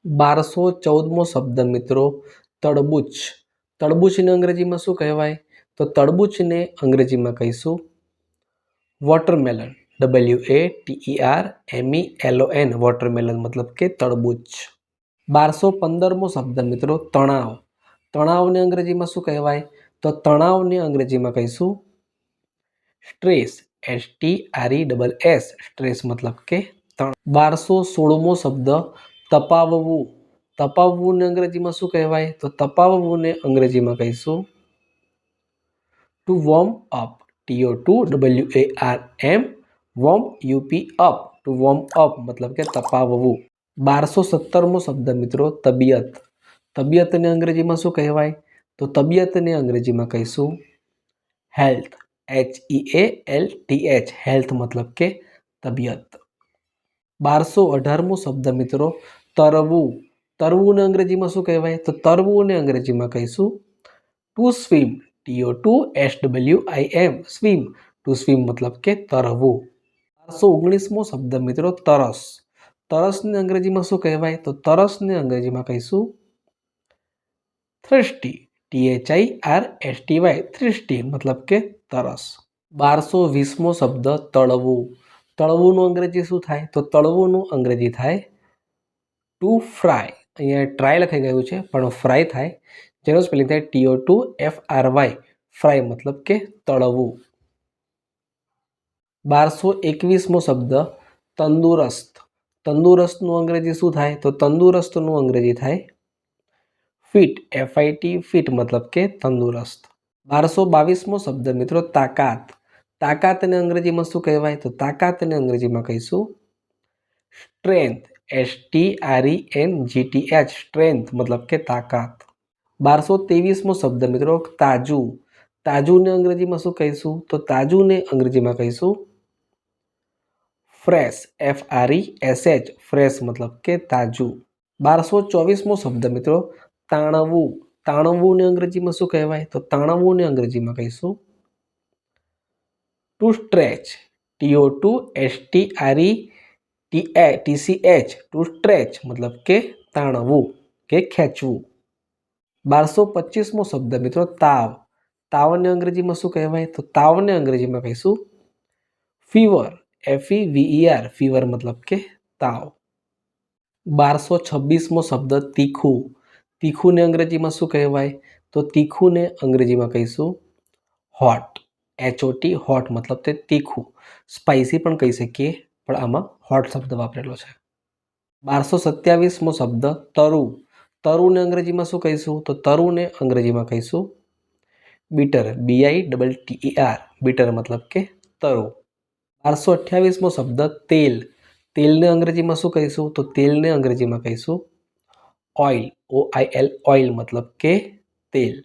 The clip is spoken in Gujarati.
1214મો શબ્દ મિત્રો તડબૂચ. તડબૂચને અંગ્રેજીમાં શું કહેવાય? તો તડબૂચને અંગ્રેજીમાં કહીશું વોટરમેલન. WATERMELON વોટરમેલન મતલબ કે તડબૂચ. 1215મો શબ્દ મિત્રો તણાવ. તણાવને અંગ્રેજીમાં શું કહેવાય? તો તણાવને અંગ્રેજીમાં કહીશું સ્ટ્રેસ. STRESS સ્ટ્રેસ મતલબ કે તણાવ. 1216મો શબ્દ તપાવવું. તપાવવુંને અંગ્રેજીમાં શું કહેવાય? તો તપાવવુંને અંગ્રેજીમાં કહીશું to warm up. TOWARM warm UP up. To warm up મતલબ કે તપાવવું. 1217મો શબ્દ મિત્રો તબિયત. તબિયતને અંગ્રેજીમાં શું કહેવાય? તો તબિયતને અંગ્રેજીમાં કહીશું હેલ્થ. HEALTH હેલ્થ મતલબ કે તબિયત. 1218મો શબ્દ મિત્રો તરવું. તરવુંને અંગ્રેજીમાં શું કહેવાય? તો તરવુંને અંગ્રેજીમાં કહીશું two swim. TOTOSWIM swim. Two swim મતલબ કે તરવું. 1219મો શબ્દ મિત્રો તરસ. તરસને અંગ્રેજીમાં શું કહેવાય? તો તરસને અંગ્રેજીમાં કહીશું થ્રસ્ટી. THIRSTY થ્રસ્ટી મતલબ કે તરસ. 1220મો શબ્દ તળવું. તળવુંનું અંગ્રેજી શું થાય? તો તળવુંનું અંગ્રેજી થાય ટુ ફ્રાય. અહીંયા ટ્રાય લખાઈ ગયું છે પણ ફ્રાય થાય, જેનો સ્પેલિંગ થાય TOTOFRY ફ્રાય મતલબ કે તળવું. 1221મો શબ્દ તંદુરસ્ત. તંદુરસ્તનું અંગ્રેજી શું થાય? તો તંદુરસ્તનું અંગ્રેજી થાય ફિટ. FIT ફિટ મતલબ કે તંદુરસ્ત. 1222મો શબ્દ મિત્રો તાકાત. તાકાતને અંગ્રેજીમાં શું કહેવાય? તો તાકાતને અંગ્રેજીમાં કહીશું સ્ટ્રેન્થ. STRENGTH સ્ટ્રેન્થ મતલબ કે તાકાત. 1223મો શબ્દ મિત્રો તાજું. તાજુને અંગ્રેજીમાં શું કહીશું? તો તાજુને અંગ્રેજીમાં કહીશું ફ્રેશ. FRESH ફ્રેશ મતલબ કે તાજું. 1224મો શબ્દ મિત્રો તાણવું. તાણવુંને અંગ્રેજીમાં શું કહેવાય? તો તાણવુંને અંગ્રેજીમાં કહીશું to stretch. TOTOSTRETCH to stretch મતલબ કે તાણવું કે ખેંચવું. 1225મો શબ્દ મિત્રો તાવ. તાવને અંગ્રેજીમાં શું કહેવાય? તો તાવને અંગ્રેજીમાં કહીશું ફીવર. FEVER ફીવર મતલબ કે તાવ. 1226મો શબ્દ તીખું. તીખુંને અંગ્રેજીમાં શું કહેવાય? તો તીખુંને અંગ્રેજીમાં કહીશું હોટ. HOT હોટ મતલબ તે તીખું. સ્પાઇસી પણ કહી શકીએ પણ આમાં હોટ શબ્દ વાપરેલો છે. 1227મો શબ્દ તરુ. તરુને અંગ્રેજીમાં શું કહીશું? તો તરુને અંગ્રેજીમાં કહીશું બીટર. BITTER બીટર મતલબ કે તરુ. 1228મો શબ્દ તેલ. તેલને અંગ્રેજીમાં શું કહીશું? તો તેલને અંગ્રેજીમાં કહીશું ઓઇલ. OIL ઓઇલ મતલબ કે તેલ.